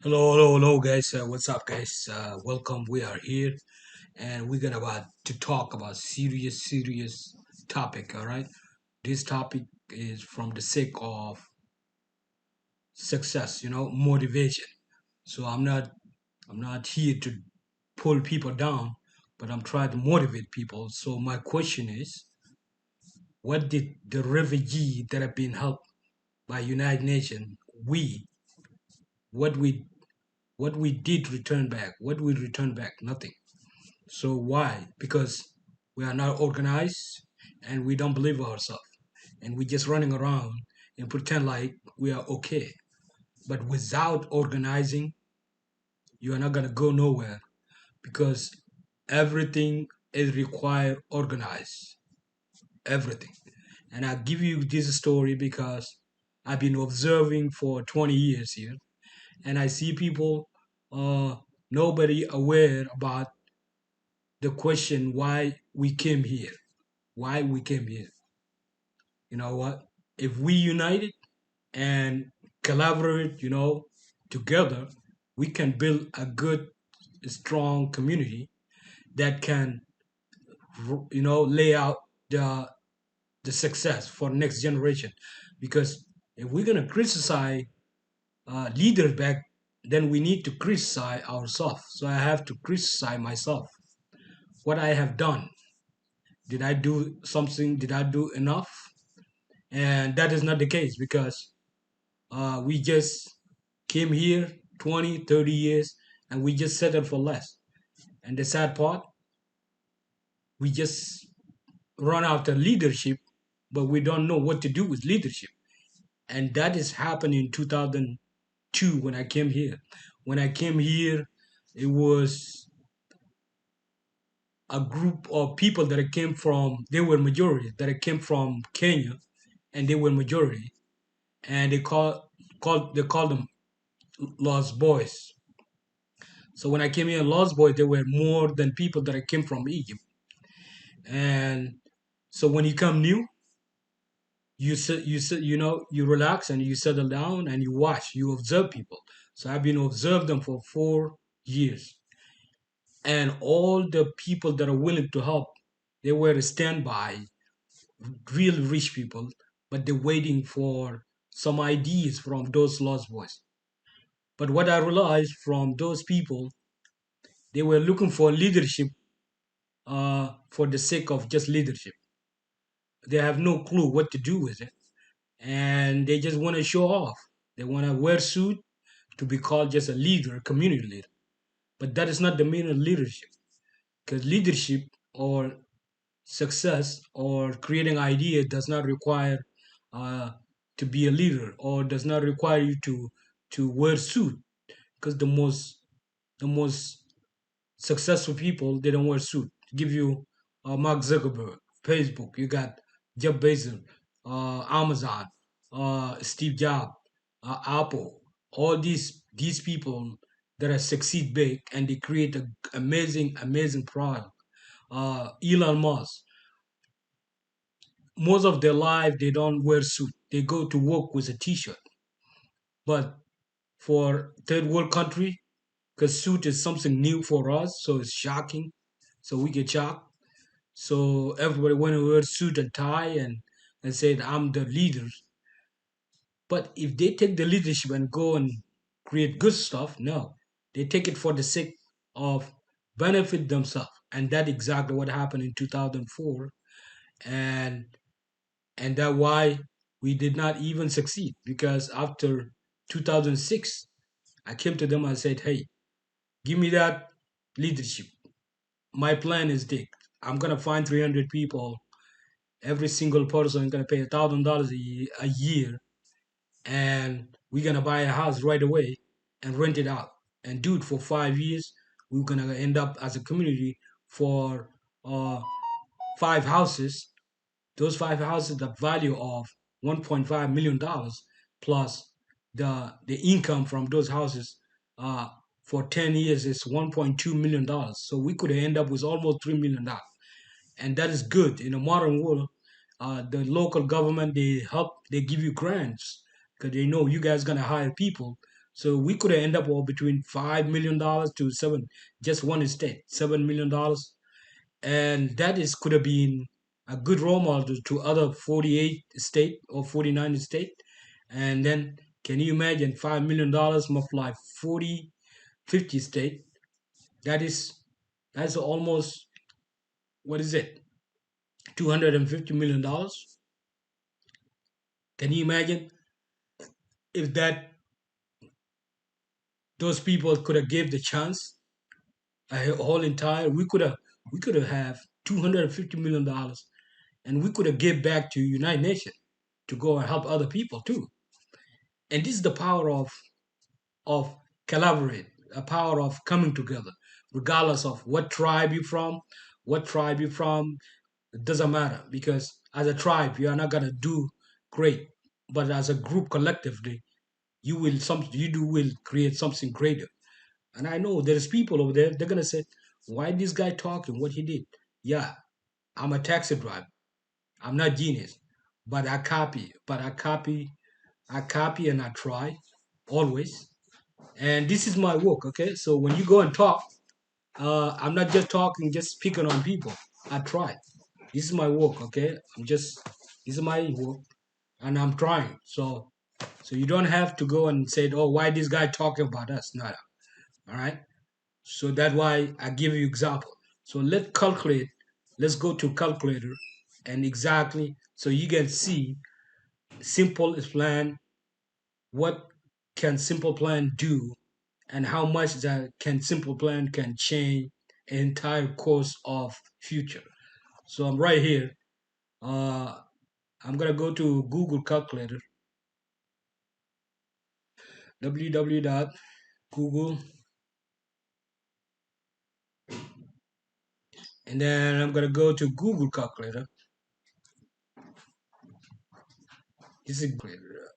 Hello, guys. What's up, guys? Welcome. We are here, and we're gonna about to talk about serious topic. All right. This topic is from the sake of success. Motivation. So I'm not here to pull people down, but I'm trying to motivate people. So my question is, what did the refugee that have been helped by United Nations, we, what we, what we did return back? What we return back? Nothing. So why? Because we are not organized and we don't believe ourselves. And we just running around and pretend like we are okay. But without organizing, you are not gonna go nowhere because everything is required organized. Everything. And I give you this story because I've been observing for 20 years here and I see people nobody aware about the question why we came here. Why we came here. You know what? If we united and collaborate, together, we can build a good, strong community that can, lay out the success for next generation. Because if we're gonna criticize leaders back, then we need to criticize ourselves. So I have to criticize myself. What I have done. Did I do something? Did I do enough? And that is not the case because we just came here 20, 30 years and we just settled for less. And the sad part, we just run after leadership, but we don't know what to do with leadership. And that is happened in 2002 when I came here. When I came here, it was a group of people that came from, they were majority, that came from Kenya, and they were majority. And they called them Lost Boys. So when I came here in Lost Boys, there were more than people that came from Egypt. And so when you come new, you relax and you settle down and you watch, you observe people. So I've been observing them for 4 years, and all the people that are willing to help, they were standby, real rich people, but they're waiting for some ideas from those lost boys. But what I realized from those people, they were looking for leadership for the sake of just leadership. They have no clue what to do with it, and they just want to show off. They want to wear suit to be called just a leader, a community leader. But that is not the meaning of leadership, because leadership or success or creating idea does not require uh, to be a leader or does not require you to wear suit. Because the most successful people, they don't wear suit. Give you Mark Zuckerberg, Facebook. You got Jeff Bezos, Amazon, Steve Jobs, Apple. All these people that are succeed big and they create an amazing product. Elon Musk. Most of their life they don't wear suit. They go to work with a T-shirt. But for third world country, because suit is something new for us, so it's shocking. So we get shocked. So everybody went to wear suit and tie and said, I'm the leader. But if they take the leadership and go and create good stuff, no. They take it for the sake of benefit themselves. And that exactly what happened in 2004. And and that why we did not even succeed. Because after 2006, I came to them and said, hey, give me that leadership. My plan is this. I'm gonna find 300 people. Every single person is gonna pay $1,000 a year, and we're gonna buy a house right away and rent it out and do it for 5 years. We're gonna end up as a community for uh, 5 houses. Those 5 houses, the value of $1.5 million plus the income from those houses uh, for 10 years is $1.2 million. So we could end up with almost $3 million, and that is good in a modern world. The local government, they help, they give you grants because they know you guys gonna hire people. So we could end up all between $5 million to seven, just one estate, $7 million, and that is could have been a good role model to other 48 state or 49 state. And then can you imagine $5 million multiply 40, 50 state? That is that's almost, what is it? $250 million. Can you imagine if that those people could have gave the chance a whole entire we could have $250 million, and we could have give back to United Nations to go and help other people too. And this is the power of collaborate, a power of coming together, regardless of what tribe you're from. It doesn't matter, because as a tribe you are not gonna do great, but as a group collectively you do will create something greater. And I know there's people over there, they're gonna say, why this guy talking what he did? Yeah, I'm a taxi driver. I'm not genius, but I copy and I try always. And this is my work, okay? So when you go and talk, I'm not just talking, just picking on people. I try. This is my work, okay? This is my work, and I'm trying. So you don't have to go and say, oh, why this guy talking about us? No, no. All right. So that's why I give you example. So let's calculate. Let's go to calculator, and exactly so you can see simple plan. What can simple plan do, and how much that can simple plan can change entire course of future. So I'm right here. Uh, I'm gonna go to Google calculator, www.google, and then I'm gonna go to Google calculator. This is calculator.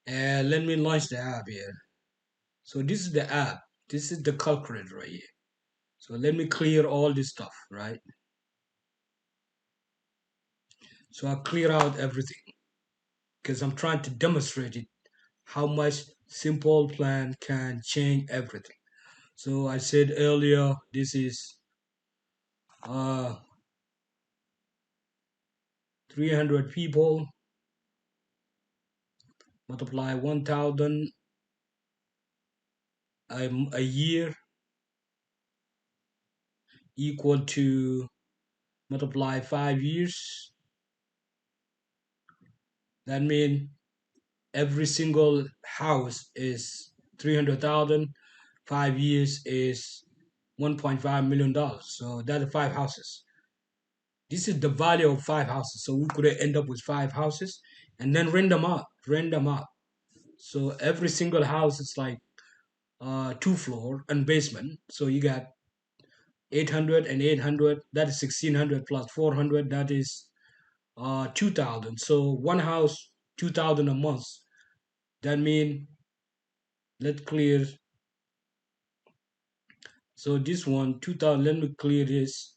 And let me launch the app here. So this is the app. This is the calculator right here. So let me clear all this stuff, right? So I clear out everything because I'm trying to demonstrate it, how much simple plan can change everything. So I said earlier, this is uh 300 people multiply 1,000 a year equal to multiply 5 years. That means every single house is 300,000. 5 years is $1.5 million. So that's five houses. This is the value of five houses. So we could end up with five houses and then rent them out. So every single house is like two floor and basement. So you got 800 and 800. That is 1,600 plus 400. That is 2,000. So one house, 2,000 a month. That means let's clear. So this one 2,000. Let me clear this.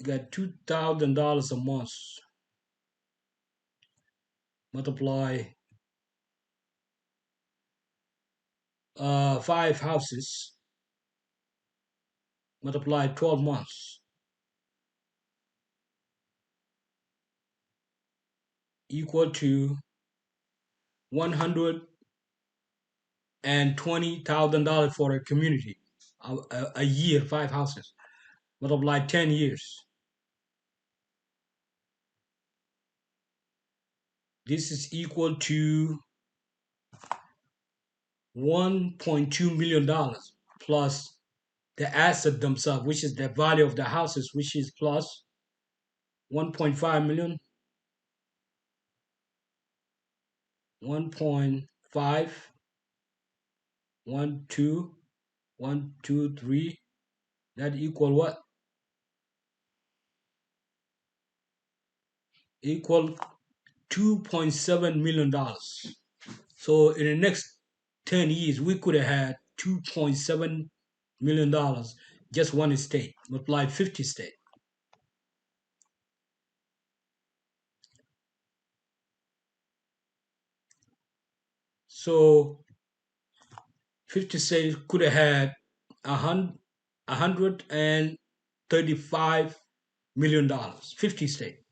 You got $2,000 a month. Multiply five houses. Multiply 12 months equal to $120,000 for a community. A year, five houses. Multiply 10 years. This is equal to $1.2 million plus the asset themselves, which is the value of the houses, which is plus 1.5 million, 1.5, 1, 2, 1, 2, 3. That equal what? Equal $2.7 million. So in the next 10 years, we could have had $2.7 million, just one state, multiplied 50 states. So 50 states could have had $135 million. 50 states.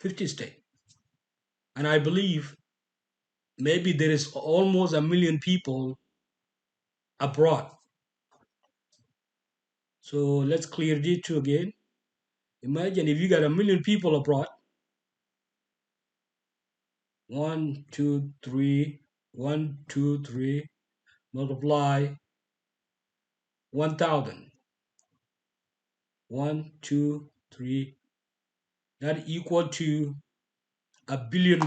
50 states. And I believe maybe there is almost a million people abroad. So let's clear this two again. Imagine if you got a million people abroad. One, two, three, 1, 2, 3, multiply 1,000. 1, 2, 3. That equal to $1 billion.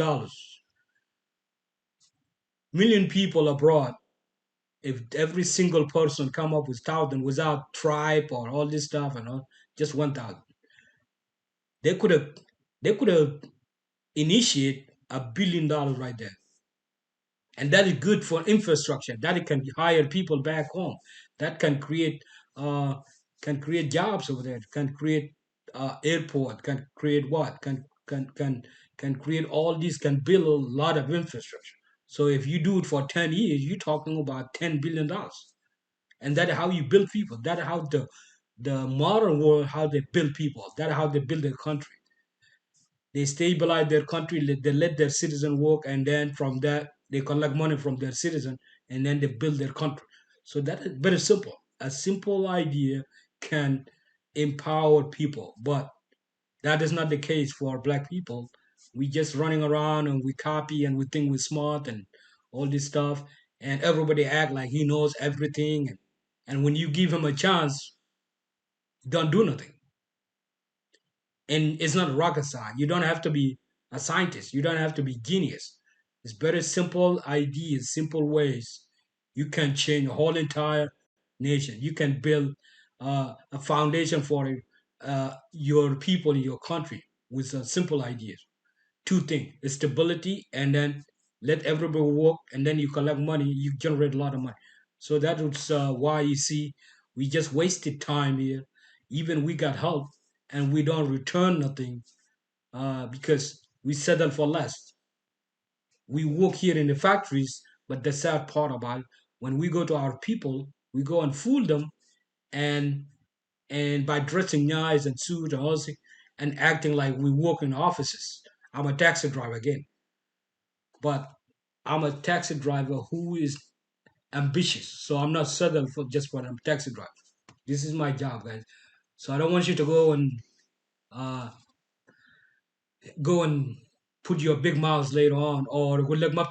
Million people abroad. If every single person come up with 1,000 without tribe or all this stuff and all, just 1,000, they could have they could have initiate $1 billion right there. And that is good for infrastructure. That it can hire people back home. That uh, can create jobs over there. Can create airport. Can create what? Can create all these. Can build a lot of infrastructure. So if you do it for 10 years, you're talking about $10 billion, and that is how you build people. That is how the modern world how they build people. That is how they build their country. They stabilize their country, they let their citizen work, and then from that they collect money from their citizen, and then they build their country. So that is very simple. A simple idea can empower people, but that is not the case for black people. We just running around and we copy and we think we're smart and all this stuff, and everybody act like he knows everything, and when you give him a chance, he don't do nothing. And it's not rocket science. You don't have to be a scientist. You don't have to be genius. It's very simple ideas, simple ways. You can change a whole entire nation. You can build a foundation for your people in your country with simple ideas. Two things: stability, and then let everybody work, and then you collect money. You generate a lot of money. So that is why you see we just wasted time here. Even we got help, and we don't return nothing because we settle for less. We work here in the factories, but the sad part about it, when we go to our people, we go and fool them, and by dressing nice and suit and all this, and acting like we work in offices. I'm a taxi driver again, but I'm a taxi driver who is ambitious. So I'm not settled for just for a taxi driver. This is my job, guys. So I don't want you to uh, go and put your big mouths later on or يقول لك ما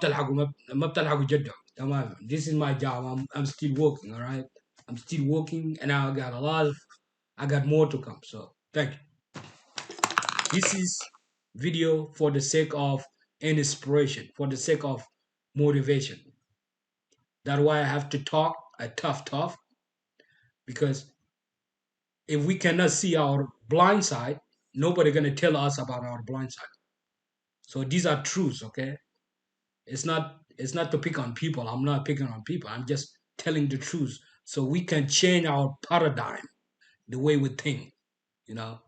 بتلحقوا جدة. تمام. This is my job. I'm still working, all right? I'm still working, and I got more to come. So thank you. This is video for the sake of inspiration, for the sake of motivation. That's why I have to talk a tough, because if we cannot see our blind side, nobody gonna tell us about our blind side. So these are truths, okay? It's not to pick on people. I'm not picking on people. I'm just telling the truth so we can change our paradigm, the way we think, you know,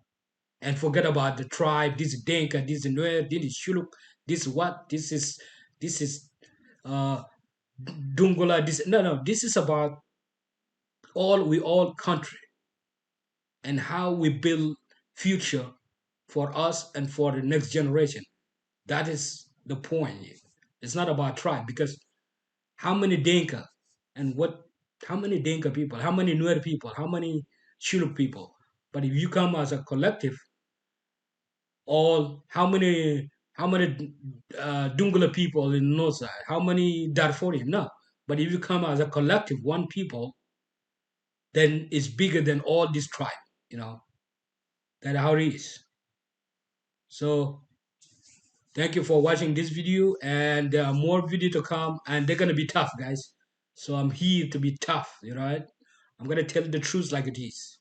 and forget about the tribe. This is Dinka, this is Nuer, this is Shuluk, this is what, this is uh Dungula. This no, this is about all country and how we build future for us and for the next generation. That is the point. It's not about tribe, because how many Dinka and what? How many Dinka people? How many Nuer people? How many Shilluk people? But if you come as a collective, all how many Dungula people in North Side? How many Darfurian? No. But if you come as a collective, one people, then it's bigger than all this tribe. You know that how it is. So thank you for watching this video, and there are more video to come, and they're gonna be tough, guys. So I'm here to be tough, you know. Right? I'm gonna tell the truth like it is.